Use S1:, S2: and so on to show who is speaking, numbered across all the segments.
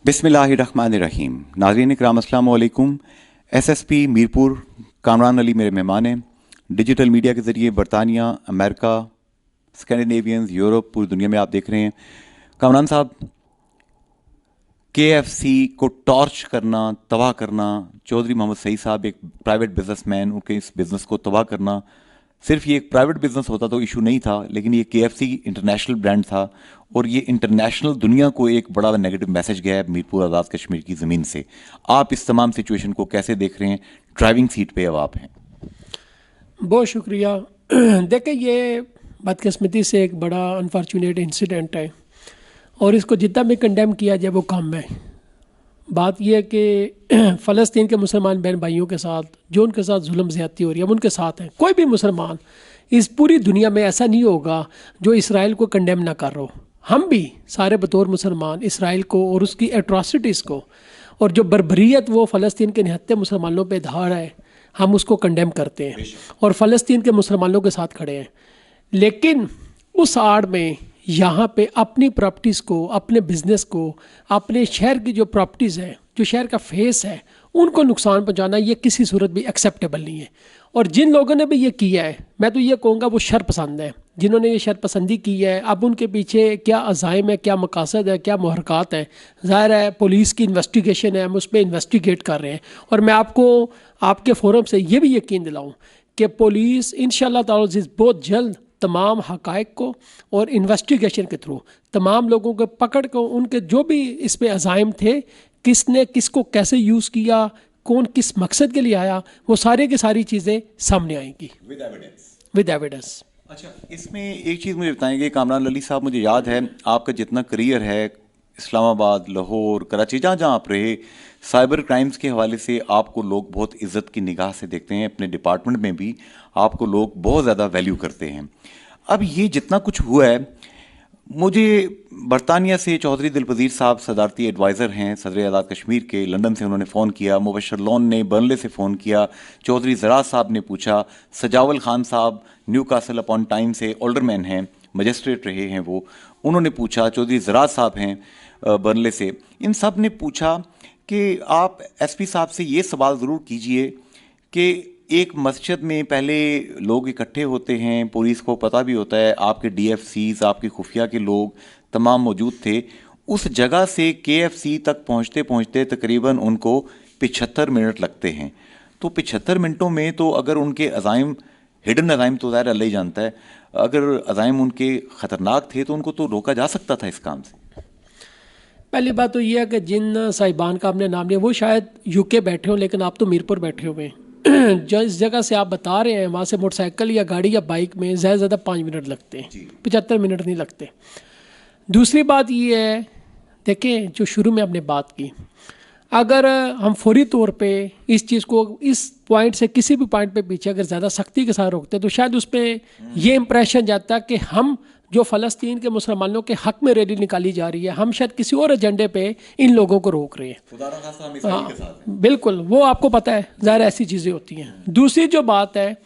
S1: बिस्मिल्लाहिर्रहमानिर्रहीम। नाज़रीन इकराम अस्सलाम वालेकुम। एसएसपी मीरपुर कामरान अली मेरे मेहमान हैं। डिजिटल मीडिया के ज़रिए बरतानिया, अमेरिका, स्कैंडिनेवियंस, यूरोप, पूरी दुनिया में आप देख रहे हैं। कामरान साहब, केएफसी को टॉर्च करना, तबाह करना, चौधरी मोहम्मद सईद साहब एक प्राइवेट बिजनेसमैन, उनके इस बिज़नेस को तबाह करना, सिर्फ ये एक प्राइवेट बिजनेस होता तो इशू नहीं था, लेकिन ये केएफसी इंटरनेशनल ब्रांड था और ये इंटरनेशनल दुनिया को एक बड़ा नेगेटिव मैसेज गया है मीरपुर आज़ाद कश्मीर की ज़मीन से। आप इस तमाम सिचुएशन को कैसे देख रहे हैं? ड्राइविंग सीट पे अब आप हैं।
S2: बहुत शुक्रिया। देखिए, ये बदकिस्मती से एक बड़ा अनफॉर्चुनेट इंसिडेंट है और इसको जितना भी कंडेम किया जाए वो कम है। बात यह है कि फ़लस्तीन के मुसलमान बहन भाइयों के साथ जो उनके साथ जुल्म ज़्यादती हो रही है, हम उनके साथ हैं। कोई भी मुसलमान इस पूरी दुनिया में ऐसा नहीं होगा जो इसराइल को कंडेम ना कर रहा हो। हम भी सारे बतौर मुसलमान इसराइल को और उसकी एट्रॉसिटीज़ को और जो बर्बरियत वो फ़लस्तीन के निहत्ते मुसलमानों पे धाड़ है, हम उसको कंडेम करते हैं और फ़लस्तीन के मुसलमानों के साथ खड़े हैं। लेकिन उस आड़ में यहाँ पे अपनी प्रॉपर्टीज़ को, अपने बिजनेस को, अपने शहर की जो प्रॉपर्टीज़ हैं, जो शहर का फेस है, उनको नुकसान पहुँचाना ये किसी सूरत भी एक्सेप्टेबल नहीं है। और जिन लोगों ने भी ये किया है, मैं तो ये कहूँगा वो शर पसंद है। जिन्होंने ये शर पसंदी की है, अब उनके पीछे क्या अज़ाइम है, क्या मकासद है, क्या मुहरक़ात है, ज़ाहिर है पुलिस की इन्वेस्टिगेशन है, हम उस पर इन्वेस्टिगेट कर रहे हैं। और मैं आपको आपके फोरम से ये भी यकीन दिलाऊँ कि पुलिस इंशाअल्लाह ताला बहुत जल्द तमाम हक़ाइक़ को और इन्वेस्टिगेशन के थ्रू तमाम लोगों को पकड़ को, उनके जो भी इस पे अज़ाइम थे, किसने किसको कैसे यूज़ किया, कौन किस मकसद के लिए आया, वो सारे की सारी चीज़ें सामने आएंगी विद एविडेंस।
S1: अच्छा, इसमें एक चीज़ मुझे बताएंगे कामरान अली साहब, मुझे याद है आपका जितना करियर है इस्लामाबाद, लाहौर, कराची, जहाँ जहाँ आप रहे, साइबर क्राइम्स के हवाले से आपको लोग बहुत इज़्ज़त की निगाह से देखते हैं। अपने डिपार्टमेंट में भी आपको लोग बहुत ज़्यादा वैल्यू करते हैं। अब ये जितना कुछ हुआ है, मुझे बरतानिया से चौधरी दिलपजीर साहब सदारती एडवाइज़र हैं सदर आज़ाद कश्मीर के, लंदन से उन्होंने फ़ोन किया, मुबशर लोन ने बर्नले से फ़ोन किया, चौधरी ज़रात साहब ने पूछा, सजावल खान साहब न्यू कासल अपॉन टाइम से ऑल्डरमैन हैं, मजिस्ट्रेट रहे हैं वो, उन्होंने पूछा, चौधरी ज़रात साहब हैं बर्नले से, इन सब ने पूछा कि आप एसपी साहब से ये सवाल ज़रूर कीजिए कि एक मस्जिद में पहले लोग इकट्ठे होते हैं, पुलिस को पता भी होता है, आपके डीएफसीज, आपके खुफिया के लोग तमाम मौजूद थे, उस जगह से केएफसी तक पहुंचते पहुंचते तकरीबन उनको 75 मिनट लगते हैं। तो 75 मिनटों में तो अगर उनके अज़ाइम, हिडन अज़ाइम तो ज़ाहिर अल्लाह ही जानता है, अगर अज़ाइम उनके ख़तरनाक थे तो उनको तो रोका जा सकता था इस काम से।
S2: पहली बात तो ये है कि जिन साहिबान का आपने नाम लिया वो शायद यूके बैठे हो, लेकिन आप तो मीरपुर बैठे हुए हैं। जो इस जगह से आप बता रहे हैं, वहाँ से मोटरसाइकिल या गाड़ी या बाइक में ज़्यादा से ज़्यादा 5 मिनट लगते हैं, 75 मिनट नहीं लगते। दूसरी बात ये है, देखें जो शुरू में हमने बात की, अगर हम फौरी तौर पे इस चीज़ को इस पॉइंट से किसी भी पॉइंट पे पीछे अगर ज़्यादा सख्ती के साथ रोकते तो शायद उस पर ये इम्प्रेशन जाता कि हम जो फ़लस्तीन के मुसलमानों के हक़ में रैली निकाली जा रही है, हम शायद किसी और एजेंडे पे इन लोगों को रोक रहे हैं। हाँ, बिल्कुल, वो आपको पता है, ज़ाहिर ऐसी चीज़ें होती हैं। दूसरी जो बात है,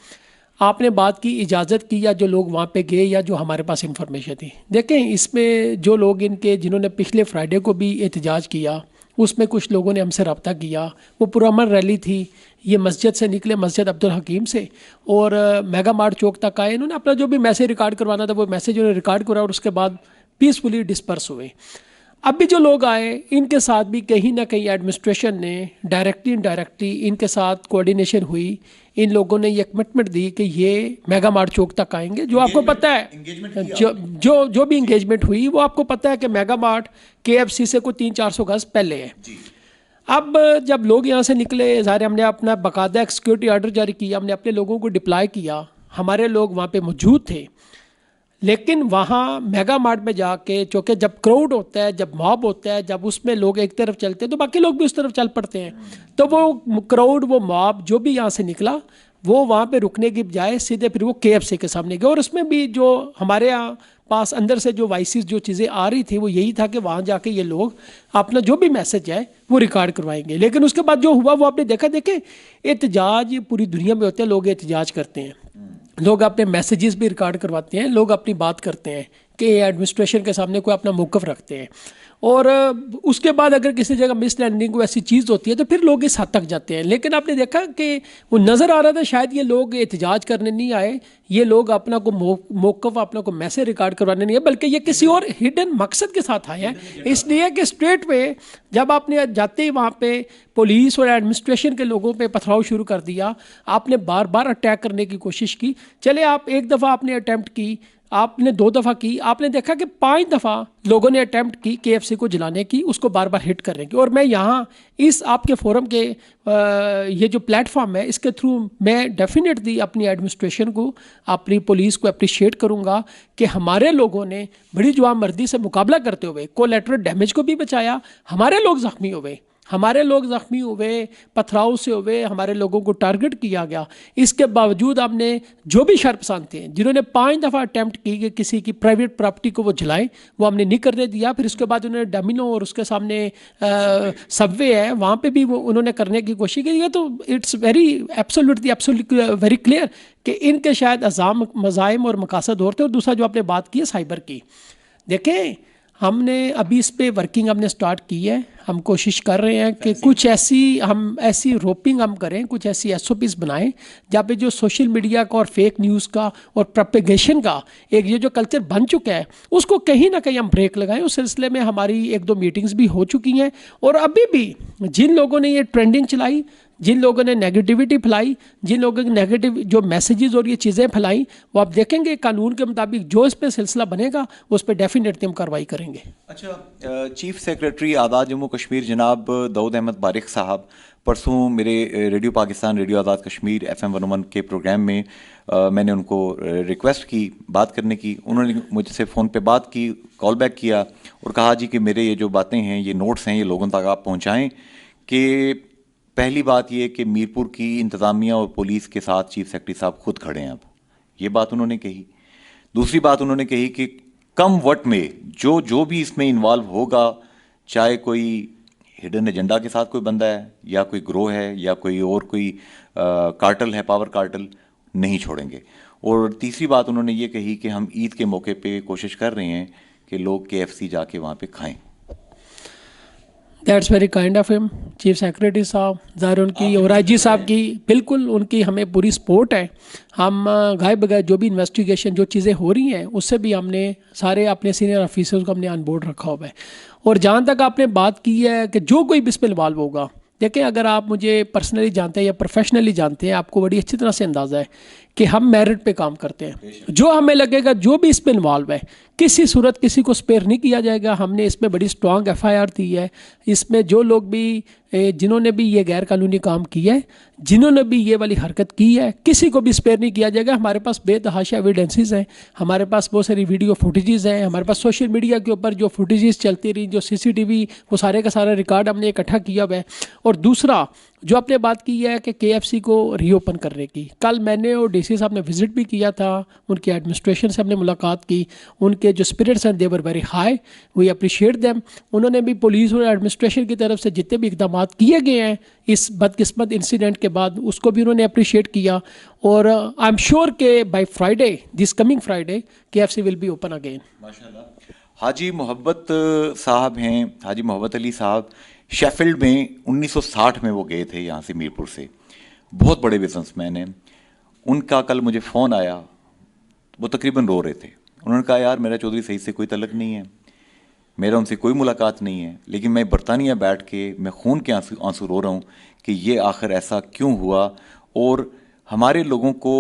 S2: आपने बात की इजाज़त की या जो लोग वहाँ पे गए या जो हमारे पास इंफॉर्मेशन थी। देखें, इसमें जो लोग इनके जिन्होंने पिछले फ्राइडे को भी एहतजाज किया, उसमें कुछ लोगों ने हमसे रब्ता किया। वो पुरअमन रैली थी, ये मस्जिद से निकले, मस्जिद अब्दुल हकीम से, और मेगा मार्ट चौक तक आए। इन्होंने अपना जो भी मैसेज रिकॉर्ड करवाना था वो मैसेज उन्होंने रिकॉर्ड करा और उसके बाद पीसफुली डिस्पर्स हुए। अब भी जो लोग आए, इनके साथ भी कहीं ना कहीं एडमिनिस्ट्रेशन ने डायरेक्टली इनडायरेक्टली इनके साथ कोऑर्डिनेशन हुई। इन लोगों ने ये कमिटमेंट दी कि ये मेगा मार्ट चौक तक आएंगे। जो आपको पता है, जो भी इंगेजमेंट हुई वो आपको पता है कि मेगा मार्ट केएफसी से कोई 300-400 गज पहले है। अब जब लोग यहाँ से निकले, ज़ाहिर हमने अपना बाकायदा एक सिक्योरिटी ऑर्डर जारी किया, हमने अपने लोगों को डिप्लॉय किया, हमारे लोग वहाँ पे मौजूद थे। लेकिन वहाँ मेगा मार्ट में जाके, चूँकि जब क्राउड होता है, जब मॉब होता है, जब उसमें लोग एक तरफ चलते हैं तो बाकी लोग भी उस तरफ चल पड़ते हैं। तो वो क्राउड, वो मॉब जो भी यहाँ से निकला, वो वहाँ पे रुकने की बजाय सीधे फिर वो केएफसी के सामने गए। और उसमें भी जो हमारे यहाँ पास अंदर से जो वाइसिस जो चीज़ें आ रही थी वो यही था कि वहाँ जाके ये लोग अपना जो भी मैसेज है वो रिकॉर्ड करवाएंगे। लेकिन उसके बाद जो हुआ वो आपने देखा। देखें, एहतजाज पूरी दुनिया में होते हैं, लोग एहतजाज करते हैं, लोग अपने मैसेजेस भी रिकॉर्ड करवाते हैं, लोग अपनी बात करते हैं कि एडमिनिस्ट्रेशन के सामने कोई अपना मौक़िफ़ रखते हैं। और उसके बाद अगर किसी जगह मिसलैंडिंग को ऐसी चीज़ होती है तो फिर लोग इस हद तक जाते हैं। लेकिन आपने देखा कि वो नज़र आ रहा था शायद ये लोग एहतजाज करने नहीं आए, ये लोग अपना को मौक़िफ़ अपना को मैसेज रिकॉर्ड करवाने नहीं है, बल्कि ये किसी और हिडन मकसद के साथ आए हैं। इसलिए कि स्ट्रेट वे जब आपने जाते ही वहाँ पे पुलिस और एडमिनिस्ट्रेशन के लोगों पे पथराव शुरू कर दिया, आपने बार बार अटैक करने की कोशिश की। चले आप एक दफ़ा आपने अटैम्प्ट की, आपने 2 दफ़ा की, आपने देखा कि 5 दफ़ा लोगों ने अटैम्प्ट की KFC को जलाने की, उसको बार बार हिट करने की। और मैं यहाँ इस आपके फोरम के ये जो प्लेटफॉर्म है इसके थ्रू मैं डेफिनेटली अपनी एडमिनिस्ट्रेशन को, अपनी पुलिस को अप्रिशिएट करूँगा कि हमारे लोगों ने बड़ी जवानमर्दी से मुकाबला करते हुए कोलैटरल डैमेज को भी बचाया। हमारे लोग ज़ख्मी हुए, पथराव से हुए, हमारे लोगों को टारगेट किया गया। इसके बावजूद हमने जो भी शरपसंद थे जिन्होंने 5 दफ़ा अटैम्प्ट की कि किसी की प्राइवेट प्रॉपर्टी को वो जलाएं, वो हमने नहीं करने दिया। फिर उसके बाद उन्होंने डोमिनो और उसके सामने सबवे है वहाँ पे भी वो उन्होंने करने की कोशिश की। ये तो it's very absolutely very clear कि इनके शायद अज़ाम मज़ाहिम और मकासद और थे। और दूसरा जो आपने बात की है साइबर की, देखें हमने अभी इस पे वर्किंग हमने स्टार्ट की है। हम कोशिश कर रहे हैं कि कुछ ऐसी रोपिंग हम करें, कुछ ऐसी SOPs बनाएं जहाँ पे जो सोशल मीडिया का और फेक न्यूज़ का और प्रोपेगेशन का एक ये जो कल्चर बन चुका है उसको कहीं ना कहीं हम ब्रेक लगाएं। उस सिलसिले में हमारी 1-2 मीटिंग्स भी हो चुकी हैं। और अभी भी जिन लोगों ने ये ट्रेंडिंग चलाई, जिन लोगों ने नेगेटिविटी फैलाई, जिन लोगों ने नेगेटिव जो मैसेजेस और ये चीज़ें फैलाई, वो आप देखेंगे कानून के मुताबिक जो इस पे सिलसिला बनेगा उस पर डेफिनेटली हम कार्रवाई करेंगे।
S1: अच्छा, चीफ सेक्रेटरी आज़ाद जम्मू कश्मीर जनाब दाऊद अहमद बारिक साहब परसों मेरे radio Pakistan, radio Azad Kashmir FM 101 के प्रोग्राम में मैंने उनको रिक्वेस्ट की बात करने की। उन्होंने मुझसे फ़ोन पे बात की, कॉल बैक किया और कहा जी कि मेरे ये जो बातें हैं, ये नोट्स हैं, ये लोगों तक आप पहुँचाएँ कि पहली बात ये कि मीरपुर की इंतज़ामिया और पुलिस के साथ चीफ सेक्रेटरी साहब खुद खड़े हैं। अब ये बात उन्होंने कही। दूसरी बात उन्होंने कही कि कम वक्त में जो भी इसमें इन्वॉल्व होगा, चाहे कोई हिडन एजेंडा के साथ कोई बंदा है या कोई ग्रोह है या कोई और कोई कार्टल है, पावर कार्टल, नहीं छोड़ेंगे। और तीसरी बात उन्होंने ये कही कि हम ईद के मौके पे कोशिश कर रहे हैं कि लोग KFC जाके वहाँ पे खाएं।
S2: That's very kind of him. Chief secretary साहब ज़ाहिर उनकी और IG साहब की बिल्कुल उनकी हमें पूरी सपोर्ट है। हम गाय बगैर जो भी इन्वेस्टिगेशन जो चीज़ें हो रही हैं उससे भी हमने सारे अपने सीनियर ऑफिसर्स को हमने ऑन बोर्ड रखा हुआ है। और जहाँ तक आपने बात की है कि जो कोई भी इस पर इन्वॉल्व होगा, देखें अगर आप मुझे पर्सनली जानते हैं या प्रोफेशनली जानते हैं, आपको बड़ी अच्छी तरह से अंदाज़ा है कि हम मेरिट पे काम करते हैं। जो हमें लगेगा जो भी इस पे इन्वॉल्व है, किसी सूरत किसी को स्पेयर नहीं किया जाएगा। हमने इसमें बड़ी स्ट्रांग FIR दी है। इसमें जो लोग भी जिन्होंने भी ये गैर कानूनी काम किया है, जिन्होंने भी ये वाली हरकत की है, किसी को भी स्पेयर नहीं किया जाएगा। हमारे पास बेतहाशा एविडेंसेस हैं, हमारे पास बहुत सारी वीडियो फुटेजेस हैं, हमारे पास सोशल मीडिया के ऊपर जो फुटेजेस चलती रही, जो CCTV, वो सारे का सारा रिकॉर्ड हमने इकट्ठा किया हुआ है। और दूसरा जो आपने बात की है कि KFC को रीओपन करने की, कल मैंने और DC साहब ने विजिट भी किया था, उनके एडमिनिस्ट्रेशन से हमने मुलाकात की। उनके जो स्पिरिट्स हैं they were very high, we appreciate them. उन्होंने भी पुलिस और एडमिनिस्ट्रेशन की तरफ से जितने भी इकदाम किए गए हैं इस बदकिस्मत इंसिडेंट के बाद, उसको भी उन्होंने अप्रिशिएट किया। और आई एम श्योर के by Friday, this coming Friday, KFC will be open again.
S1: माशाल्लाह। हाजी मोहब्बत साहब हैं, हाजी मोहब्बत अली साहब, शेफील्ड में 1960 में वो गए थे यहाँ से, मीरपुर से। बहुत बड़े बिजनेसमैन हैं। उनका कल मुझे फ़ोन आया, वो तकरीबन रो रहे थे। उन्होंने कहा यार मेरा चौधरी सही से कोई तलक नहीं है, मेरा उनसे कोई मुलाकात नहीं है, लेकिन मैं बरतानिया बैठ के मैं खून के आंसू रो रहा हूँ कि ये आखिर ऐसा क्यों हुआ और हमारे लोगों को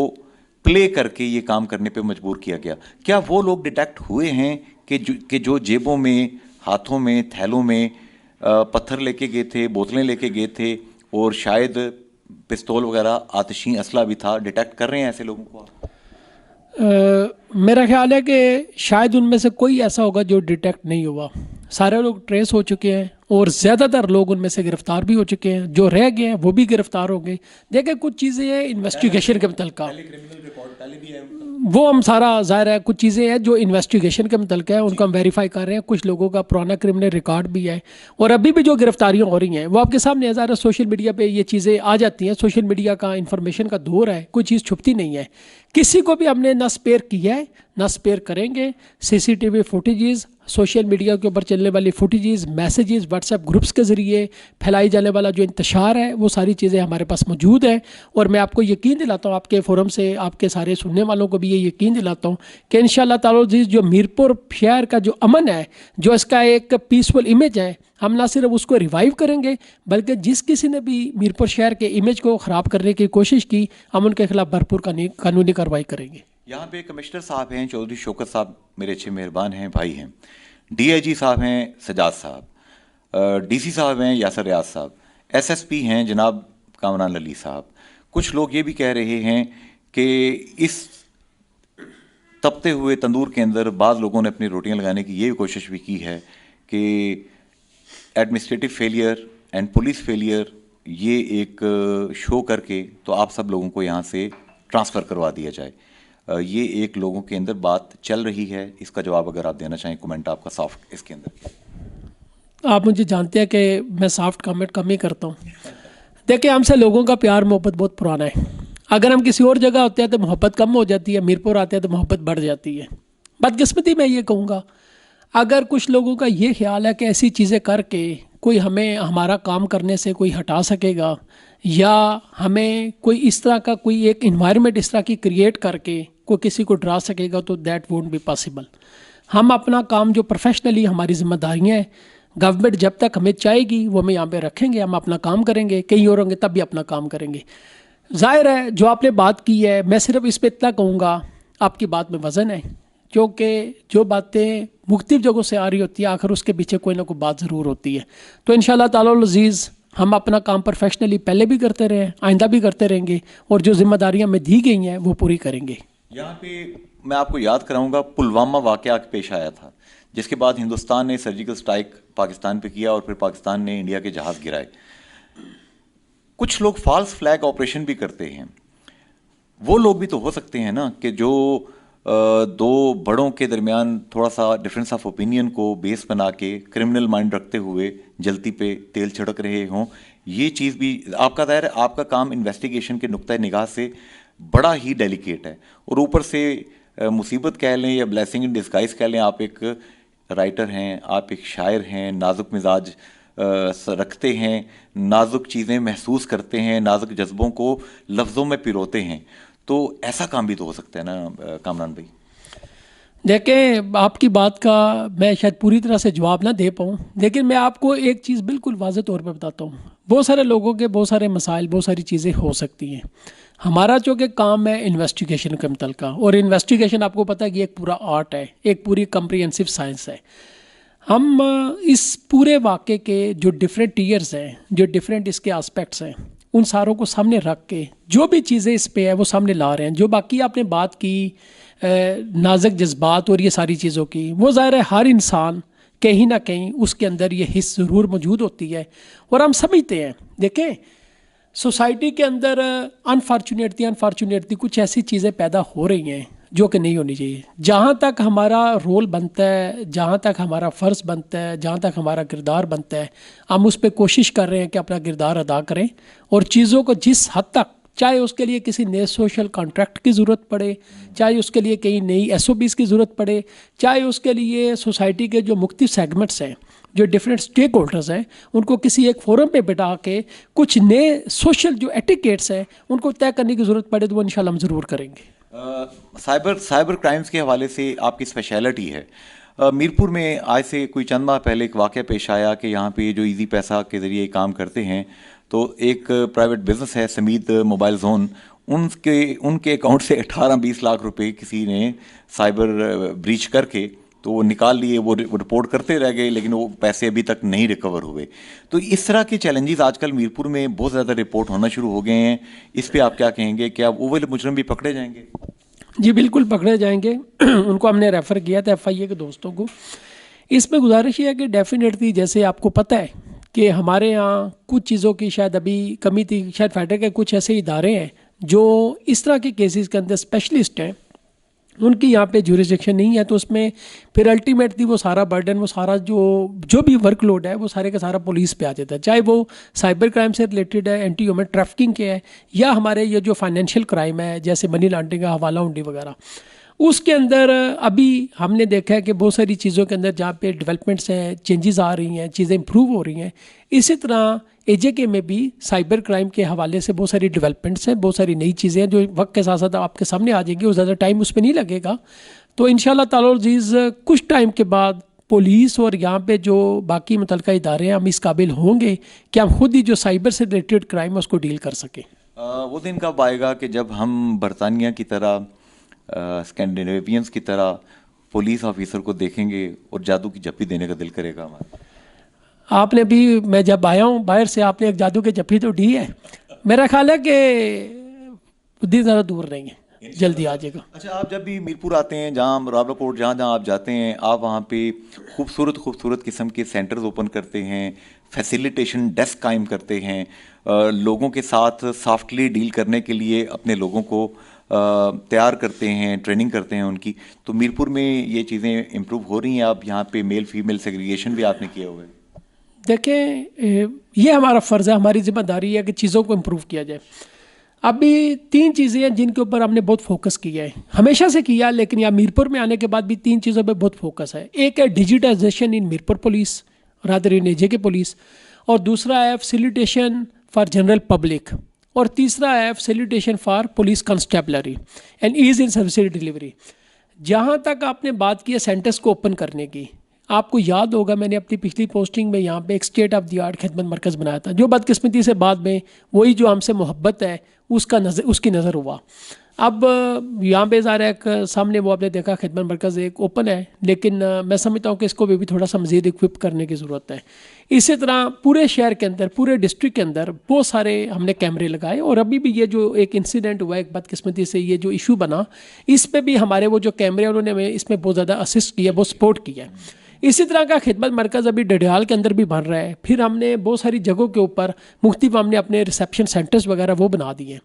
S1: प्ले करके ये काम करने पे मजबूर किया गया। क्या वो लोग डिटेक्ट हुए हैं कि जो जेबों में, हाथों में, थैलों में पत्थर लेके गए थे, बोतलें लेके गए थे और शायद पिस्तौल वगैरह, आतिशी असला भी था, डिटेक्ट कर रहे हैं ऐसे लोगों को?
S2: मेरा ख्याल है कि शायद उनमें से कोई ऐसा होगा जो डिटेक्ट नहीं हुआ। सारे लोग ट्रेस हो चुके हैं और ज़्यादातर लोग उनमें से गिरफ्तार भी हो चुके हैं, जो रह गए हैं वो भी गिरफ्तार हो गए। देखिए कुछ चीज़ें हैं इन्वेस्टिगेशन के मुतल्लिका, वो हम सारा ज़ाहिर है कुछ चीज़ें हैं जो इन्वेस्टिगेशन के मुतल्लिका है, उनको हम वेरीफाई कर रहे हैं। कुछ लोगों का पुराना क्रिमिनल रिकॉर्ड भी है और अभी भी जो गिरफ्तारियां हो रही हैं वो आपके सामने ज़ाहिर है सोशल मीडिया पे ये चीज़ें आ जाती हैं। सोशल मीडिया का इंफॉर्मेशन का दौर है, कोई चीज़ छुपती नहीं है। किसी को भी हमने न स्पेयर किया है न स्पेयर करेंगे। सीसीटीवी फुटेजेस, सोशल मीडिया के ऊपर चलने वाली फुटेजेस, मैसेजेस, व्हाट्सएप ग्रुप्स के ज़रिए फैलाई जाने वाला जो इंतशार है वो सारी चीज़ें हमारे पास मौजूद है। और मैं आपको यकीन दिलाता हूँ, आपके फोरम से आपके सारे सुनने वालों को भी ये यकीन दिलाता हूँ कि इंशाअल्लाह ताला अज़ीज़ जो मीरपुर शहर का जो अमन है, जो इसका एक पीसफुल इमेज है, हम ना सिर्फ उसको रिवाइव करेंगे बल्कि जिस किसी ने भी मीरपुर शहर के इमेज को ख़राब करने की कोशिश की, हम उनके खिलाफ भरपूर कानूनी कार्रवाई करेंगे।
S1: यहाँ पे कमिश्नर साहब हैं चौधरी शौकत साहब, मेरे अच्छे मेहरबान हैं, भाई हैं। डीआईजी साहब हैं सजाद साहब, डीसी साहब हैं यासर रियाज साहब, एसएसपी हैं जनाब कामरान अली साहब। कुछ लोग ये भी कह रहे हैं कि इस तपते हुए तंदूर के अंदर बाद लोगों ने अपनी रोटियां लगाने की ये कोशिश भी की है कि administrative failure and police failure ये एक शो करके तो आप सब लोगों को यहाँ से ट्रांसफ़र करवा दिया जाए। ये एक लोगों के अंदर बात चल रही है। इसका जवाब अगर आप देना चाहें, कमेंट आपका सॉफ्ट इसके अंदर।
S2: आप मुझे जानते हैं कि मैं सॉफ्ट कमेंट कम ही करता हूँ। देखिए हमसे लोगों का प्यार मोहब्बत बहुत पुराना है। अगर हम किसी और जगह होते हैं तो मोहब्बत कम हो जाती है, मीरपुर आते हैं तो मोहब्बत बढ़ जाती है। बदकिस्मती मैं ये कहूँगा, अगर कुछ लोगों का ये ख्याल है कि ऐसी चीज़ें करके कोई हमें हमारा काम करने से कोई हटा सकेगा या हमें कोई इस तरह का कोई एक इन्वायरमेंट इस तरह की क्रिएट करके कोई किसी को डरा सकेगा, तो दैट वोंट बी पॉसिबल। हम अपना काम जो प्रोफेशनली हमारी जिम्मेदारियाँ हैं, गवर्नमेंट जब तक हमें चाहेगी वो हमें यहाँ पे रखेंगे, हम अपना काम करेंगे। कहीं और होंगे तब भी अपना काम करेंगे। जाहिर है जो आपने बात की है, मैं सिर्फ इस पर इतना कहूँगा, आपकी बात में वज़न है, क्योंकि जो बातें मुख्तलिफ जगहों से आ रही होती है आखिर उसके पीछे कोई ना कोई बात ज़रूर होती है। तो इंशाअल्लाह ताला अज़ीज़ हम अपना काम प्रोफेशनली पहले भी करते रहे, आइंदा भी करते रहेंगे और जो जिम्मेदारियाँ हमें दी गई हैं वो पूरी करेंगे।
S1: यहाँ पे मैं आपको याद कराऊंगा, पुलवामा वाक़या पेश आया था जिसके बाद हिंदुस्तान ने सर्जिकल स्ट्राइक पाकिस्तान पे किया और फिर पाकिस्तान ने इंडिया के जहाज़ गिराए। कुछ लोग फॉल्स फ्लैग ऑपरेशन भी करते हैं। वो लोग भी तो हो सकते हैं ना कि जो दो बड़ों के दरमियान थोड़ा सा डिफरेंस ऑफ ओपिनियन को बेस बना के क्रिमिनल माइंड रखते हुए जलती पे तेल छिड़क रहे हों। ये चीज़ भी आपका दायर है, आपका काम इन्वेस्टिगेशन के नुक्ता निगाह से बड़ा ही डेलिकेट है और ऊपर से मुसीबत कह लें या ब्लेसिंग इन डिस्गाइज कह लें, आप एक राइटर हैं, आप एक शायर हैं, नाजुक मिजाज रखते हैं, नाजुक चीज़ें महसूस करते हैं, नाजुक जज्बों को लफ्ज़ों में पिरोते हैं, तो ऐसा काम भी तो हो सकता है ना कामरान भाई।
S2: देखें आपकी बात का मैं शायद पूरी तरह से जवाब ना दे पाऊँ, लेकिन मैं आपको एक चीज़ बिल्कुल वाज़ेह तौर पे बताता हूँ। बहुत सारे लोगों के बहुत सारे मसाइल, बहुत सारी चीज़ें हो सकती हैं। हमारा जो कि काम है इन्वेस्टिगेशन के मुतल्लिका, और इन्वेस्टिगेशन आपको पता है कि एक पूरा आर्ट है, एक पूरी कम्प्रिहेंसिव साइंस है। हम इस पूरे वाक़े के जो डिफरेंट टीयर्स हैं, जो डिफरेंट इसके आस्पेक्ट्स हैं, उन सारों को सामने रख के जो भी चीज़ें इस पे है वो सामने ला रहे हैं। जो बाकी आपने बात की नाजुक जज्बात और ये सारी चीज़ों की, वो ज़ाहिर है हर इंसान कहीं ना कहीं उसके अंदर ये हिस्स ज़रूर मौजूद होती है और हम समझते हैं। देखें सोसाइटी के अंदर अनफॉर्चुनेटली कुछ ऐसी चीज़ें पैदा हो रही हैं जो कि नहीं होनी चाहिए। जहाँ तक हमारा रोल बनता है, जहाँ तक हमारा फ़र्ज़ बनता है, जहाँ तक हमारा किरदार बनता है, हम उस पर कोशिश कर रहे हैं कि अपना किरदार अदा करें और चीज़ों को जिस हद तक, चाहे उसके लिए किसी नए सोशल कॉन्ट्रैक्ट की ज़रूरत पड़े, चाहे उसके लिए कई नई SOPs की ज़रूरत पड़े, चाहे उसके लिए सोसाइटी के जो मुख्तलिफ सेगमेंट्स हैं, जो डिफरेंट स्टेक होल्डर्स हैं, उनको किसी एक फोरम पे बिठा के कुछ नए सोशल जो एटिकेट्स हैं उनको तय करने की ज़रूरत पड़े तो वो इंशाल्लाह हम ज़रूर करेंगे।
S1: साइबर क्राइम्स के हवाले से आपकी स्पेशलिटी है। मीरपुर में आज से कोई चंद माह पहले एक वाक़या पेश आया कि यहाँ पे जो इजी पैसा के ज़रिए काम करते हैं, तो एक प्राइवेट बिजनेस है समीद मोबाइल जोन, उनके अकाउंट से 18-20 लाख रुपए किसी ने साइबर ब्रीच करके तो वो निकाल लिए। वो रिपोर्ट करते रह गए लेकिन वो पैसे अभी तक नहीं रिकवर हुए। तो इस तरह के चैलेंजेस आजकल मीरपुर में बहुत ज़्यादा रिपोर्ट होना शुरू हो गए हैं। इस पे आप क्या कहेंगे? क्या वो वाले मुजरिम भी पकड़े जाएंगे?
S2: जी बिल्कुल पकड़े जाएंगे। उनको हमने रेफ़र किया था FIA के दोस्तों को। इसमें गुजारिश ये है कि डेफिनेटली जैसे आपको पता है कि हमारे यहाँ कुछ चीज़ों की शायद अभी कमी थी, शायद फेडरल के कुछ ऐसे इदारे हैं जो इस तरह के केसेस के अंदर स्पेशलिस्ट हैं, उनकी यहाँ पे ज्यूरिसडिक्शन नहीं है, तो उसमें फिर अल्टीमेटली वो सारा बर्डन, वो सारा जो भी वर्कलोड है वो सारे का सारा पुलिस पे आ जाता है, चाहे वो साइबर क्राइम से रिलेटेड है, एंटी ह्यूमन ट्रैफिकिंग के है, या हमारे ये जो फाइनेंशियल क्राइम है जैसे मनी लॉन्ड्रिंग का हवाला हुंडी वगैरह। उसके अंदर अभी हमने देखा है कि बहुत सारी चीज़ों के अंदर जहाँ पे डेवलपमेंट्स हैं, चेंजेस आ रही हैं, चीज़ें इंप्रूव हो रही हैं। इसी तरह एजेके में भी साइबर क्राइम के हवाले से बहुत सारी डेवलपमेंट्स हैं, बहुत सारी नई चीज़ें हैं जो वक्त के साथ साथ आपके सामने आ जाएंगी और ज़्यादा टाइम उसमें नहीं लगेगा। तो इंशाल्लाह ताला अज़ीज़ कुछ टाइम के बाद पुलिस और यहाँ पे जो बाकी मुतल्लिका इदारे हैं, हम इस काबिल होंगे कि हम खुद ही जो साइबर से रिलेटेड क्राइम है उसको डील कर सकें।
S1: वो दिन कब आएगा कि जब हम बरतानिया की तरह, स्कैंडिनेवियंस की तरह पुलिस ऑफिसर को देखेंगे और जादू की जप्पी देने का दिल करेगा हमारा?
S2: आपने भी, मैं जब आया हूँ बाहर से, आपने एक जादू की जप्पी तो दी है। मेरा ख्याल है कि दिन ज़्यादा दूर नहीं है, जल्दी आ जाएगा।
S1: अच्छा, आप जब भी मीरपुर आते हैं, जहाँ रावलाकोट, जहाँ जहाँ आप जाते हैं, आप वहाँ पे खूबसूरत खूबसूरत किस्म के सेंटर्स ओपन करते हैं, फैसिलिटेशन डेस्क कायम करते हैं, लोगों के साथ सॉफ्टली डील करने के लिए अपने लोगों को तैयार करते हैं, ट्रेनिंग करते हैं उनकी। तो मीरपुर में ये चीज़ें इम्प्रूव हो रही हैं? आप यहाँ पे मेल फीमेल सेग्रीगेशन भी आपने किया हुआ है?
S2: देखें, ये हमारा फ़र्ज़ है, हमारी जिम्मेदारी है कि चीज़ों को इम्प्रूव किया जाए। अभी 3 चीज़ें हैं जिनके ऊपर हमने बहुत फोकस किया है, हमेशा से किया, लेकिन यहाँ मीरपुर में आने के बाद भी 3 चीज़ों पे बहुत फोकस है। एक है डिजिटाइजेशन इन मीरपुर पुलिस, रादर इन एजेके पुलिस, और दूसरा है फैसिलिटेशन फॉर जनरल पब्लिक, और तीसरा है facilitation for police constabulary and ease in service delivery. जहाँ तक आपने बात की है सेंटर्स को ओपन करने की, आपको याद होगा मैंने अपनी पिछली पोस्टिंग में यहाँ पे एक स्टेट ऑफ द आर्ट खिदमत मरकज़ बनाया था, जो बदकिस्मती से बाद में वही जो हमसे मोहब्बत है उसकी नज़र हुआ। अब यहाँ पे ज़ाहिर है सामने वो आपने देखा खिदमत मरकज़ एक ओपन है, लेकिन मैं समझता हूँ कि इसको भी थोड़ा सा मज़ीद इक्विप करने की ज़रूरत है। इसी तरह पूरे शहर के अंदर, पूरे डिस्ट्रिक्ट के अंदर बहुत सारे हमने कैमरे लगाए, और अभी भी ये जो एक इंसिडेंट हुआ, एक बदकिस्मती से ये जो इशू बना, इस पर भी हमारे वो जो कैमरे उन्होंने हमें इसमें बहुत ज़्यादा असिस्ट किया, बहुत सपोर्ट किया। इसी तरह का खिदमत मरकज़ अभी डडियाल के अंदर भी बन रहा है। फिर हमने बहुत सारी जगहों के ऊपर मुख्तलिफ हमने अपने रिसेप्शन सेंटर्स वगैरह वो बना दिए।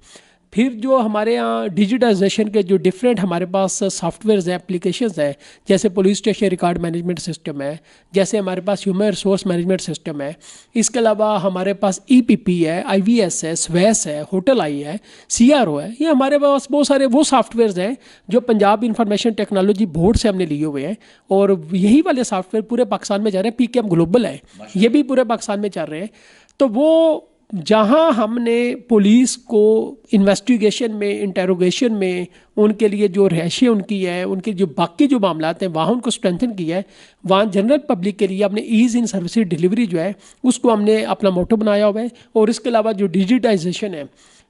S2: फिर जो हमारे यहाँ डिजिटाइजेशन के जो डिफरेंट हमारे पास सॉफ्टवेयर्स हैं, एप्लीकेशंस हैं, जैसे police station record management system है, जैसे हमारे पास ह्यूमन रिसोर्स मैनेजमेंट सिस्टम है, इसके अलावा हमारे पास EPP है, IVS है, स्वेस है, होटल आई है, CRO है, ये हमारे पास बहुत सारे वो सॉफ्टवेयर्स हैं जो पंजाब इंफॉर्मेशन टेक्नोलॉजी बोर्ड से हमने लिए हुए हैं, और यही वाले सॉफ्टवेयर पूरे पाकिस्तान में जा रहे हैं। PKM ग्लोबल है, ये भी पूरे पाकिस्तान में चल रहे हैं। तो वो जहाँ हमने पुलिस को इन्वेस्टिगेशन में, इंटेरोगेशन में, उनके लिए जो रहायशें उनकी है, उनके जो बाकी जो मामलात हैं वहाँ उनको स्ट्रेंथन किया है, वहाँ जनरल पब्लिक के लिए हमने ईज़ इन सर्विस डिलीवरी जो है उसको हमने अपना मोटो बनाया हुआ है। और इसके अलावा जो डिजिटाइजेशन है,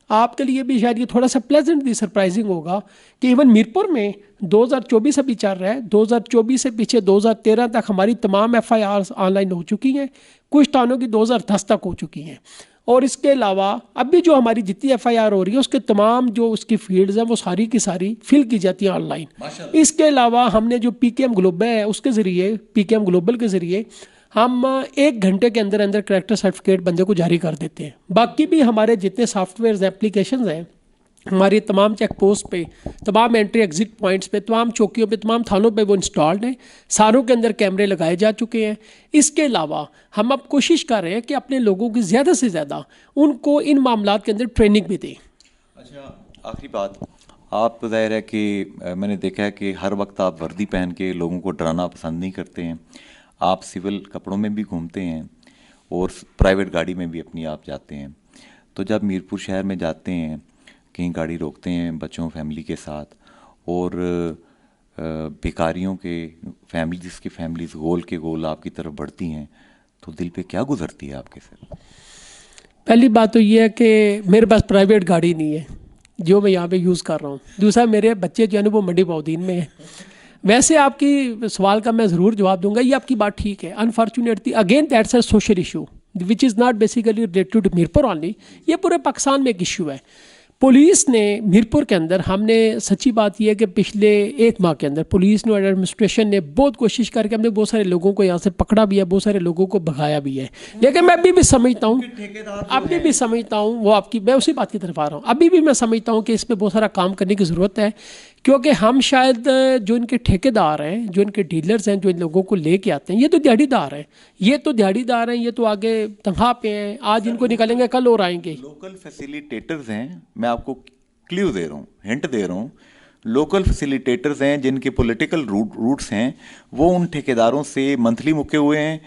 S2: आपके लिए भी शायद ये थोड़ा सा प्लेजेंटली सरप्राइजिंग होगा कि इवन मीरपुर में 2024 अभी चल रहा है, 2024 से पीछे 2013 तक हमारी तमाम FIRs ऑनलाइन हो चुकी हैं, कुछ थानों की 2010 तक हो चुकी हैं। और इसके अलावा अभी जो हमारी जितनी FIR हो रही है उसके तमाम जो उसकी फील्ड्स हैं वो सारी की सारी फिल की जाती है ऑनलाइन। इसके अलावा हमने जो PKM ग्लोबल है उसके ज़रिए, PKM ग्लोबल के ज़रिए हम 1 घंटे के अंदर अंदर करैक्टर सर्टिफिकेट बंदे को जारी कर देते हैं। बाकी भी हमारे जितने सॉफ्टवेयर एप्लीकेशंस हैं, हमारी तमाम चेक पोस्ट पे, तमाम एंट्री एग्जिट पॉइंट्स पे, तमाम चौकियों पे, तमाम थानों पे वो इंस्टॉल्ड हैं, सारों के अंदर कैमरे लगाए जा चुके हैं। इसके अलावा हम अब कोशिश कर रहे हैं कि अपने लोगों की ज़्यादा से ज़्यादा उनको इन मामलात के अंदर ट्रेनिंग भी दें।
S1: अच्छा, आखिरी बात, आप ज़ाहिर है कि मैंने देखा है कि हर वक्त आप वर्दी पहन के लोगों को डराना पसंद नहीं करते हैं, आप सिविल कपड़ों में भी घूमते हैं और प्राइवेट गाड़ी में भी अपनी आप जाते हैं। तो जब मीरपुर शहर में जाते हैं, कहीं गाड़ी रोकते हैं बच्चों फैमिली के साथ, और भिखारियों के फैमिलीज़ की फैमिलीज़ गोल के गोल आपकी तरफ बढ़ती हैं, तो दिल पे क्या गुजरती है आपके सर?
S2: पहली बात तो ये है कि मेरे पास प्राइवेट गाड़ी नहीं है जो मैं यहाँ पे यूज़ कर रहा हूँ। दूसरा, मेरे बच्चे जो है ना वो मंडी बौदीन में है। वैसे आपकी सवाल का मैं ज़रूर जवाब दूंगा, ये आपकी बात ठीक है। Unfortunately again that's a social issue which is not basically related to Mirpur only, ये पूरे पाकिस्तान में एक इशू है। पुलिस ने मीरपुर के अंदर, हमने सच्ची बात यह है कि पिछले 1 माह के अंदर पुलिस ने और एडमिनिस्ट्रेशन ने बहुत कोशिश करके हमने बहुत सारे लोगों को यहाँ से पकड़ा भी है, बहुत सारे लोगों को भगाया भी है। लेकिन मैं अभी भी समझता हूँ, वो आपकी, मैं उसी बात की तरफ आ रहा हूँ, अभी भी मैं समझता हूँ कि इसमें बहुत सारा काम करने की ज़रूरत है। क्योंकि हम शायद जो इनके ठेकेदार हैं, जो इनके डीलर्स हैं, जो इन लोगों को लेके आते हैं, ये तो दिहाड़ीदार हैं, ये तो आगे तनख्वाह पे हैं, आज इनको निकालेंगे कल और आएंगे।
S1: लोकल फैसिलिटेटर्स हैं, मैं आपको क्ल्यू दे रहा हूँ, हिंट दे रहा हूँ। लोकल फैसिलिटेटर्स हैं जिनके पॉलिटिकल रूट्स हैं, वो उन ठेकेदारों से मंथली मुके हुए हैं।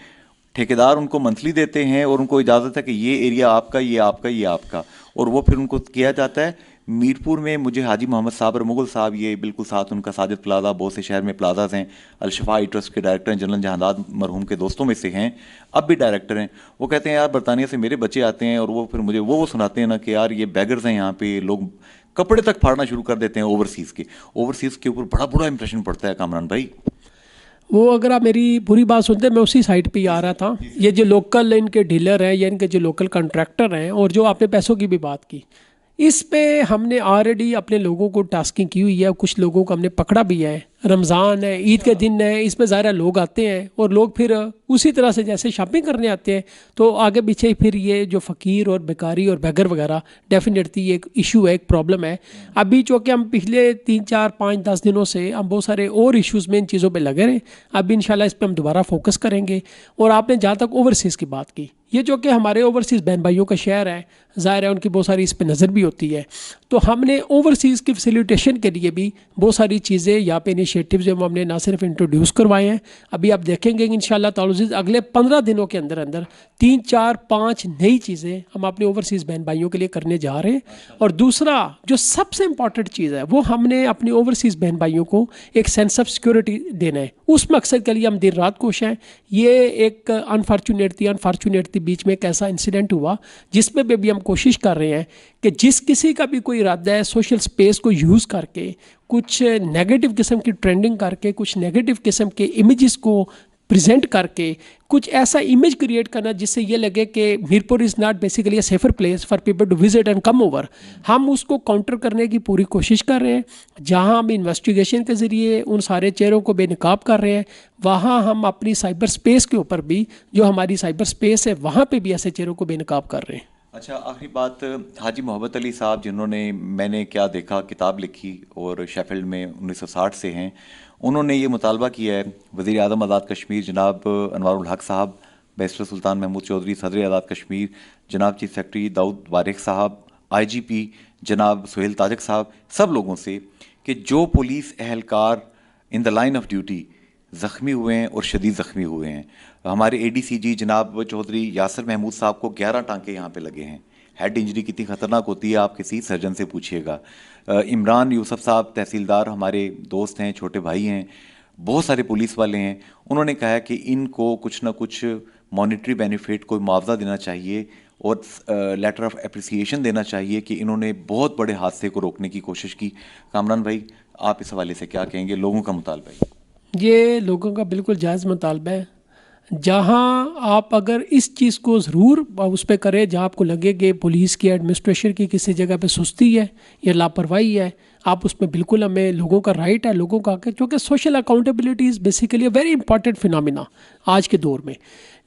S1: ठेकेदार उनको मंथली देते हैं और उनको इजाज़त है कि ये एरिया आपका, ये आपका, ये आपका, और वो फिर उनको किया जाता है। मीरपुर में मुझे हाजी मोहम्मद साहब और मुगल साहब, ये बिल्कुल साथ उनका साजिद प्लाजा, बहुत से शहर में प्लाजाज हैं, अलशफा आई ट्रस्ट के डायरेक्टर हैं, जनरल जहांदाद मरहूम के दोस्तों में से हैं, अब भी डायरेक्टर हैं। वो कहते हैं यार बरतानिया से मेरे बच्चे आते हैं और वो फिर मुझे वो सुनाते हैं ना कि यार ये बैगर्स हैं, यहाँ पे लोग कपड़े तक फाड़ना शुरू कर देते हैं ओवरसीज़ के ऊपर बड़ा बुरा इंप्रेशन पड़ता है कामरान भाई।
S2: वो अगर आप मेरी पूरी बात सुनते, मैं उसी साइड पे ही आ रहा था। ये जो लोकल इनके डीलर हैं या इनके जो लोकल कॉन्ट्रैक्टर हैं, और जो आपने पैसों की भी बात की, इस पे हमने ऑलरेडी अपने लोगों को टास्किंग की हुई है, कुछ लोगों को हमने पकड़ा भी है। रमज़ान है, ईद के दिन है, इसमें ज़ाहिर लोग आते हैं और लोग फिर उसी तरह से जैसे शॉपिंग करने आते हैं, तो आगे पीछे फिर ये जो फ़कीर और बेकारी और बेगर वगैरह डेफिनेटली एक इशू है, एक प्रॉब्लम है। अभी चूँकि हम पिछले 3, 4, 5, 10 दिनों से हम बहुत सारे और इश्यूज़ में इन चीज़ों पर लगे रहे। अब इंशाल्लाह इस पर हम दोबारा फोकस करेंगे। और आपने जहाँ तक ओवरसीज़ की बात की, ये जो कि हमारे ओवरसीज़ बहन भाइयों का शहर है, ज़ाहिर है उनकी बहुत सारी इस पर नज़र भी होती है। तो हमने ओवरसीज़ की फैसिलिटेशन के लिए भी बहुत सारी चीज़ें यहाँ पे इनिशिएटिव जो हमने ना सिर्फ इंट्रोड्यूस करवाए हैं, अभी आप देखेंगे इंशाल्लाह ताला अगले 15 दिनों के अंदर अंदर 3, 4, 5 नई चीज़ें हम अपने ओवरसीज़ बहन भाइयों के लिए करने जा रहे हैं। और दूसरा जो सबसे इम्पॉर्टेंट चीज़ है, वो हमने अपने ओवरसीज़ बहन भाइयों को एक सेंस ऑफ सिक्योरिटी देना है। उस मकसद के लिए हम दिन रात कोश हैं। ये एक अनफॉर्चुनेटली बीच में एक ऐसा इंसिडेंट हुआ जिसमें भी हम कोशिश कर रहे हैं कि जिस किसी का भी कोई इरादा है सोशल स्पेस को यूज़ करके कुछ नेगेटिव किस्म की ट्रेंडिंग करके, कुछ नेगेटिव किस्म के इमेजेस को प्रेजेंट करके, कुछ ऐसा इमेज क्रिएट करना जिससे ये लगे कि Mirpur is not basically a safer place for people to visit and come over, हम उसको काउंटर करने की पूरी कोशिश कर रहे हैं। जहां हम इन्वेस्टिगेशन के ज़रिए उन सारे चेहरों को बेनकाब कर रहे हैं, वहां हम अपनी साइबर स्पेस के ऊपर भी, जो हमारी साइबर स्पेस है वहाँ पर भी ऐसे चेहरों को बेनकाब कर रहे हैं।
S1: अच्छा, आखिरी बात, हाजी मोहब्बत अली साहब जिन्होंने मैंने क्या देखा किताब लिखी और शेफील्ड में 1960 से हैं, उन्होंने ये मुतालबा किया है, वज़ीर आज़म आज़ाद कश्मीर जनाब अनवारुल हक साहब, बैरिस्टर सुल्तान महमूद चौधरी सदर आज़ाद कश्मीर, जनाब चीफ सेक्रेटरी दाऊद वारिक साहब, IGP जनाब सुहेल ताजक साहब, सब लोगों से कि जो पुलिस एहलकार in the line of duty ज़ख्मी हुए हैं और शदीद ज़ख्मी हुए हैं, हमारे ADCG जनाब चौधरी यासिर महमूद साहब को 11 टांके यहाँ पे लगे हैं। हेड इंजरी कितनी ख़तरनाक होती है आप किसी सर्जन से पूछिएगा। इमरान यूसुफ साहब तहसीलदार हमारे दोस्त हैं, छोटे भाई हैं, बहुत सारे पुलिस वाले हैं, उन्होंने कहा है कि इनको कुछ ना कुछ मॉनिटरी बेनिफिट, कोई मुआवजा देना चाहिए और लेटर ऑफ एप्रिसिएशन देना चाहिए कि इन्होंने बहुत बड़े हादसे को रोकने की कोशिश की। कामरान भाई, आप इस हवाले से क्या कहेंगे? लोगों का मुतालबा है,
S2: ये लोगों का बिल्कुल जायज़ मुतालबा है। जहाँ आप अगर इस चीज़ को ज़रूर उस पर करें जहाँ आपको लगे कि पुलिस की एडमिनिस्ट्रेशन की किसी जगह पे सुस्ती है या लापरवाही है, आप उसमें बिल्कुल, हमें लोगों का राइट है, लोगों का हक है, क्योंकि social accountability is basically a very important phenomena आज के दौर में।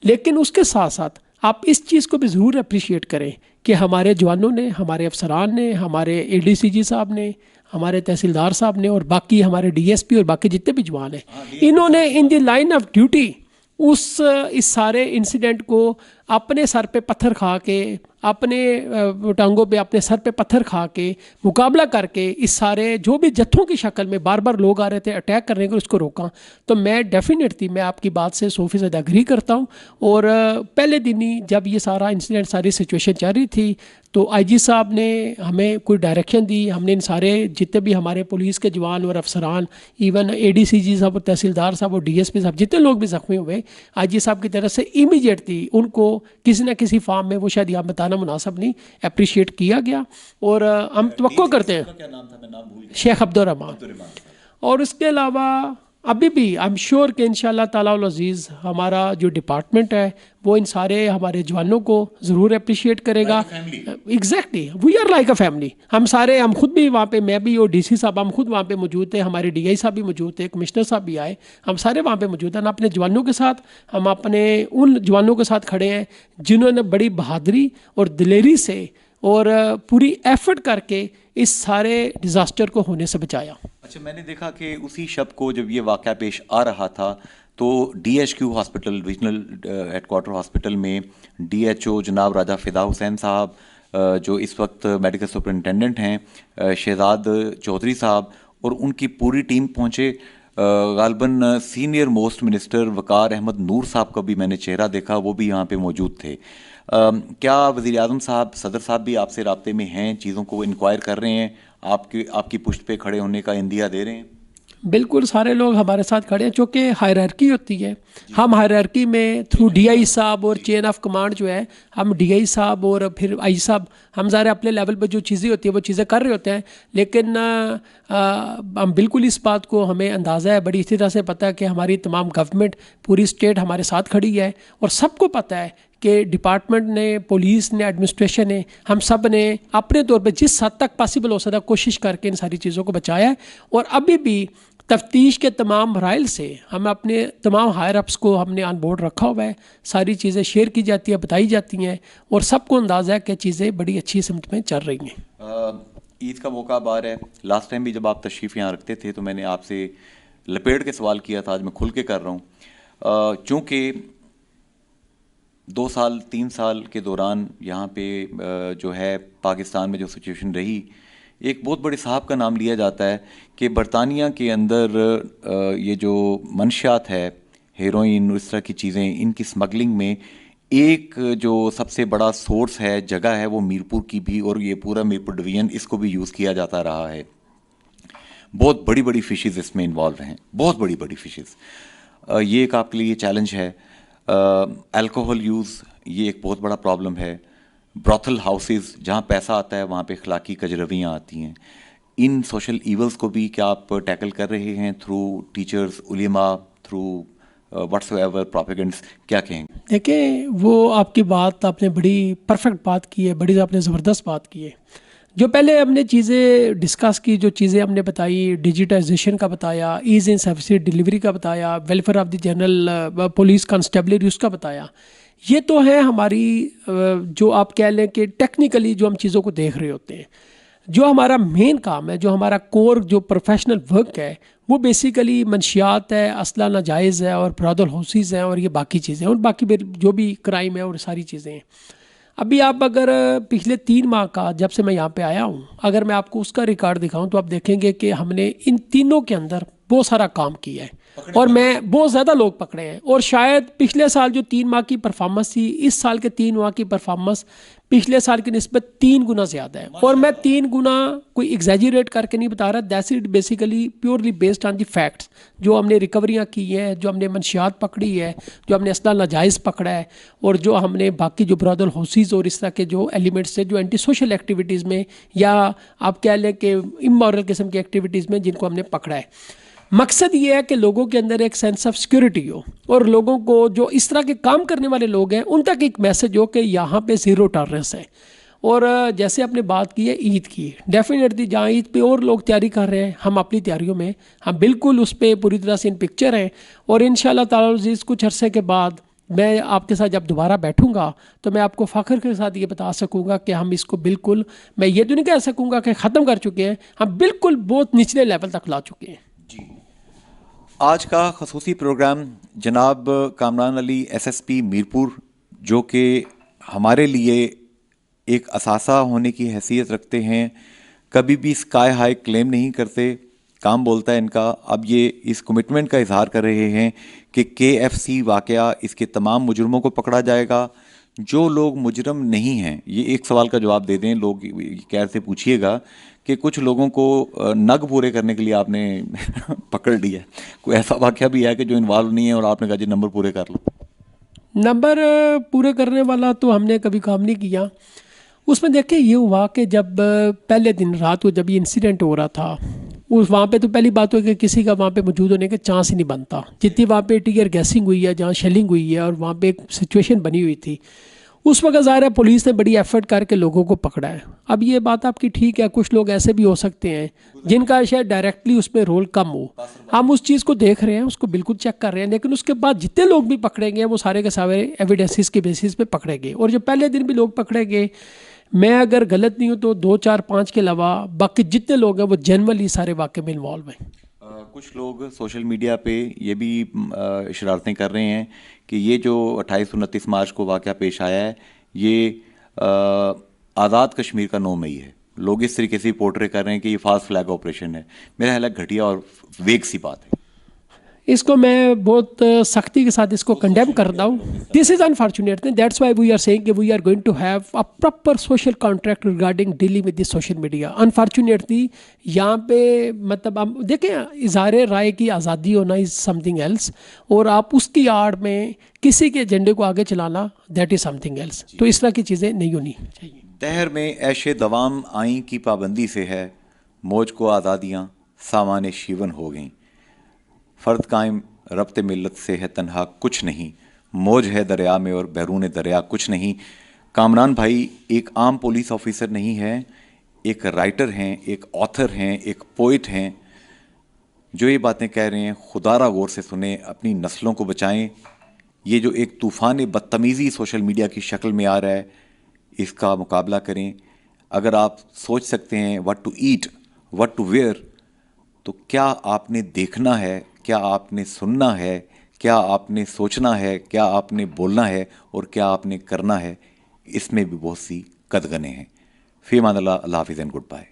S2: लेकिन उसके साथ साथ आप इस चीज़ को भी ज़रूर अप्रिशिएट करें कि हमारे जवानों ने, हमारे अफसरान ने, हमारे ADCG साहब ने, हमारे तहसीलदार साहब ने और बाकी हमारे DSP और बाकी जितने भी जवान हैं, इन्होंने इन द लाइन ऑफ ड्यूटी इस सारे इंसिडेंट को अपने सर पे पत्थर खा के, अपने टांगों पे अपने सर पे पत्थर खा के मुकाबला करके इस सारे जो भी जत्थों की शक्ल में बार बार लोग आ रहे थे अटैक करने को, उसको रोका। तो मैं डेफिनेटली मैं आपकी बात से 100% एग्री करता हूँ। और पहले दिन ही जब ये सारा इंसिडेंट, सारी सिचुएशन चल रही थी, तो IG साहब ने हमें कोई डायरेक्शन दी, हमने इन सारे जितने भी हमारे पुलिस के जवान और अफसरान, इवन ADCG साहब और तहसीलदार साहब और DSP साहब, जितने लोग भी ज़ख्मी हुए, IG साहब की तरफ से इमीडिएटली उनको किसी न किसी फॉर्म में, वो शायद यहाँ बताना मुनासिब नहीं, अप्रिशिएट किया गया। और हम तवक्को करते हैं, शेख अब्दुल रहमान। और इसके अलावा अभी भी आई एम श्योर कि इंशाल्लाह ताला अल अज़ीज़ हमारा जो डिपार्टमेंट है वो इन सारे हमारे जवानों को ज़रूर अप्रिशिएट करेगा। Exactly we are like a family. हम खुद भी वहाँ पे, मैं भी और डीसी साहब हम खुद वहाँ पे मौजूद थे, हमारे डीआई साहब भी मौजूद थे, कमिश्नर साहब भी आए, हम सारे वहाँ पे मौजूद हैं। हम अपने जवानों के साथ, हम अपने उन जवानों के साथ खड़े हैं जिन्होंने बड़ी बहादुरी और दिलेरी से और पूरी एफर्ट करके इस सारे डिज़ास्टर को होने से बचाया।
S1: अच्छा, मैंने देखा कि उसी शब को जब ये वाक़या पेश आ रहा था तो DHQ hospital, regional headquarter hospital में डीएचओ जनाब राजा फ़िदा हुसैन साहब, जो इस वक्त मेडिकल सुपरिटेंडेंट हैं, शहजाद चौधरी साहब और उनकी पूरी टीम पहुंचे। गालबन सीनियर मोस्ट मिनिस्टर वकार अहमद नूर साहब का भी मैंने चेहरा देखा, वो भी यहाँ पे मौजूद थे। क्या वज़ीर आज़म साहब, सदर साहब भी आपसे राब्ते में हैं, चीज़ों को इंक्वायर कर रहे हैं, आपकी पुश्त पे खड़े होने का इंदिया दे रहे हैं?
S2: बिल्कुल, सारे लोग हमारे साथ खड़े हैं, चूँकि हायरार्की होती है। हम हायरार्की में थ्रू डीआई साहब और चेन ऑफ कमांड जो है, हम डीआई साहब और फिर आई साहब, हम ज़ाहिर अपने लेवल पर जो चीज़ें होती है वो चीज़ें कर रहे होते हैं, लेकिन हम बिल्कुल इस बात को हमें अंदाज़ा है, बड़ी अच्छी तरह से पता है कि हमारी तमाम गवर्नमेंट, पूरी स्टेट हमारे साथ खड़ी है और सबको पता है कि डिपार्टमेंट ने, पुलिस ने, एडमिनिस्ट्रेशन ने, हम सब ने अपने तौर पे जिस हद तक पॉसिबल हो सकता कोशिश करके इन सारी चीज़ों को बचाया है। और अभी भी तफ्तीश के तमाम मराइल से हम अपने तमाम हायर अप्स को हमने ऑन बोर्ड रखा हुआ है, सारी चीज़ें शेयर की जाती है, बताई जाती हैं और सबको अंदाज़ा है कि चीज़ें बड़ी अच्छी सिमत में चल रही हैं।
S1: ईद का मौका बार है, लास्ट टाइम भी जब आप तशरीफ़ यहाँ रखते थे तो मैंने आपसे लपेट के सवाल किया था, आज मैं खुल के कर रहा हूँ। चूँकि 2 साल 3 साल के दौरान यहाँ पे जो है पाकिस्तान में जो सिचुएशन रही, एक बहुत बड़े साहब का नाम लिया जाता है कि बरतानिया के अंदर ये जो मंशियात है, हेरोइन और इस तरह की चीज़ें, इनकी स्मगलिंग में एक जो सबसे बड़ा सोर्स है, जगह है, वो मीरपुर की भी, और ये पूरा मीरपुर डिवीज़न इसको भी यूज़ किया जाता रहा है। बहुत बड़ी बड़ी फिशेज़ इसमें इन्वॉल्व हैं, बहुत बड़ी बड़ी फिशेज़। ये एक आपके लिए चैलेंज है। अल्कोहल यूज़, ये एक बहुत बड़ा प्रॉब्लम है। ब्रॉथल हाउसेस, जहाँ पैसा आता है वहाँ पे अखलाकी कजरवियाँ आती हैं। इन सोशल ईवल्स को भी क्या आप टैकल कर रहे हैं थ्रू टीचर्स, उलेमा, थ्रू व्हाट्सएवर प्रोपेगेंड्स, क्या कहेंगे?
S2: देखिए, वो आपकी बात, आपने बड़ी परफेक्ट बात की है, बड़ी आपने ज़बरदस्त बात की है। जो पहले हमने चीज़ें डिस्कस की, जो चीज़ें हमने बताई, डिजिटाइजेशन का बताया, ईज इन सर्विस डिलीवरी का बताया, welfare of the general police constabulary उसका बताया, ये तो है हमारी जो आप कह लें कि टेक्निकली जो हम चीज़ों को देख रहे होते हैं। जो हमारा मेन काम है, जो हमारा कोर जो प्रोफेशनल वर्क है, वो बेसिकली मंशियात है, असला नाजायज़ है और ब्रॉथल हाउसेस हैं और ये बाकी चीज़ें हैं और बाकी जो भी क्राइम है और सारी चीज़ें हैं। अभी आप अगर पिछले 3 माह का, जब से मैं यहाँ पे आया हूँ, अगर मैं आपको उसका रिकॉर्ड दिखाऊं तो आप देखेंगे कि हमने इन तीनों के अंदर बहुत सारा काम किया है और मैं बहुत ज़्यादा लोग पकड़े हैं। और शायद पिछले साल जो 3 माह की परफॉर्मेंस थी, इस साल के 3 माह की परफॉर्मेंस पिछले साल की निस्बत 3 गुना ज़्यादा है। और मैं 3 गुना कोई एग्जैजरेट करके नहीं बता रहा, that's it basically purely based on the facts. जो हमने रिकवरियाँ की हैं, जो हमने मंशियात पकड़ी है, जो हमने असला नाजायज़ पकड़ा है और जो हमने बाकी जो ब्रॉथल हाउसेस और इस तरह के जो एलिमेंट्स है, जो एंटी सोशल एक्टिविटीज़ में या आप कह लें कि इमोरल किस्म की एक्टिविटीज़ में जिनको हमने पकड़ा है। मकसद ये है कि लोगों के अंदर एक सेंस ऑफ सिक्योरिटी हो और लोगों को, जो इस तरह के काम करने वाले लोग हैं, उन तक एक मैसेज हो कि यहाँ पे ज़ीरो टॉलरेंस है। और जैसे आपने बात की है ईद की, डेफिनेटली जहाँ ईद पे और लोग तैयारी कर रहे हैं, हम अपनी तैयारियों में हम बिल्कुल उस पर पूरी तरह से इन पिक्चर हैं। और इंशाल्लाह ताला अज़ीज़ कुछ अरसे के बाद मैं आपके साथ जब दोबारा बैठूंगा तो मैं आपको फ़ख्र के साथ ये बता सकूंगा कि हम इसको बिल्कुल, मैं ये तो नहीं कह सकूंगा कि ख़त्म कर चुके हैं, हम बिल्कुल बहुत निचले लेवल तक ला चुके हैं।
S1: आज का खसूसी प्रोग्राम जनाब कामरान अली SSP मीरपुर, जो कि हमारे लिए एक असासा होने की हैसियत रखते हैं, कभी भी स्काई हाई क्लेम नहीं करते, काम बोलता है इनका। अब ये इस कमिटमेंट का इजहार कर रहे हैं कि KFC वाक़या, इसके तमाम मुजरमों को पकड़ा जाएगा। जो लोग मुजरम नहीं हैं, ये एक सवाल का जवाब दे दें, लोग कैर से पूछिएगा कि कुछ लोगों को नग पूरे करने के लिए आपने पकड़ लिया, कोई ऐसा वाक़या भी है कि जो इन्वॉल्व नहीं है और आपने कहा जी नंबर पूरे कर लो?
S2: नंबर पूरे करने वाला तो हमने कभी काम नहीं किया। उसमें देखिए ये हुआ कि जब पहले दिन रात को जब ये इंसिडेंट हो रहा था, उस वहाँ पे तो पहली बात हो कि किसी का वहाँ पे मौजूद होने का चांस ही नहीं बनता। जितनी वहाँ पे टीयर गैसिंग हुई है, जहाँ शेलिंग हुई है और वहाँ पे एक सिचुएशन बनी हुई थी, उस वक्त ज़ाहिर है पुलिस ने बड़ी एफर्ट करके लोगों को पकड़ा है। अब ये बात आपकी ठीक है, कुछ लोग ऐसे भी हो सकते हैं जिनका शायद डायरेक्टली उसमें रोल कम हो। हम उस चीज़ को देख रहे हैं, उसको बिल्कुल चेक कर रहे हैं, लेकिन उसके बाद जितने लोग भी पकड़े गए वो सारे के सारे एविडेंसेस के बेसिस पे पकड़े गए। और जो पहले दिन भी लोग पकड़े गए, मैं अगर गलत नहीं हूँ तो 2 4 5 के अलावा बाकी जितने लोग हैं वो जनरली सारे वाक़े में इन्वॉल्व हैं।
S1: कुछ लोग सोशल मीडिया पे ये भी शरारतें कर रहे हैं कि ये जो 28-29 मार्च को वाक़या पेश आया है, ये आज़ाद कश्मीर का 9 मई है। लोग इस तरीके से पोर्ट्रे कर रहे हैं कि ये फास्ट फ्लैग ऑपरेशन है। मेरा ख्याल है घटिया और वेग सी बात है।
S2: इसको मैं बहुत सख्ती के साथ इसको कंडेम करता हूँ। This is unfortunate, that's why we are saying कि we are going to have a proper social contract regarding dealing with this social media. Unfortunately यहाँ पे मतलब हम देखें, इज़हार राय की आज़ादी होना इज़ समथिंग एल्स, और आप उसकी आड़ में किसी के एजेंडे को आगे चलाना दैट इज़ समथिंग एल्स। तो इस तरह की चीज़ें नहीं होनी चाहिए।
S1: दहर में ऐशे दवाम आइन की पाबंदी से है, मौज को आज़ादियाँ सामान्य शीवन हो गईं। फ़र्द कायम रब्ते मिल्लत से है तन्हा कुछ नहीं, मौज है दरिया में और बैरून दरिया कुछ नहीं। कामरान भाई एक आम पुलिस ऑफिसर नहीं है, एक राइटर हैं, एक ऑथर हैं, एक पोइट हैं। जो ये बातें कह रहे हैं खुदारा गौर से सुने, अपनी नस्लों को बचाएं। ये जो एक तूफ़ान बदतमीज़ी सोशल मीडिया की शक्ल में आ रहा है, इसका मुकाबला करें। अगर आप सोच सकते हैं what to eat, what to wear, तो क्या आपने देखना है, क्या आपने सुनना है, क्या आपने सोचना है, क्या आपने बोलना है और क्या आपने करना है, इसमें भी बहुत सी कदगने हैं। फ़ी अमान अल्लाह, अल्लाह हाफ़िज़ एंड गुड बाय।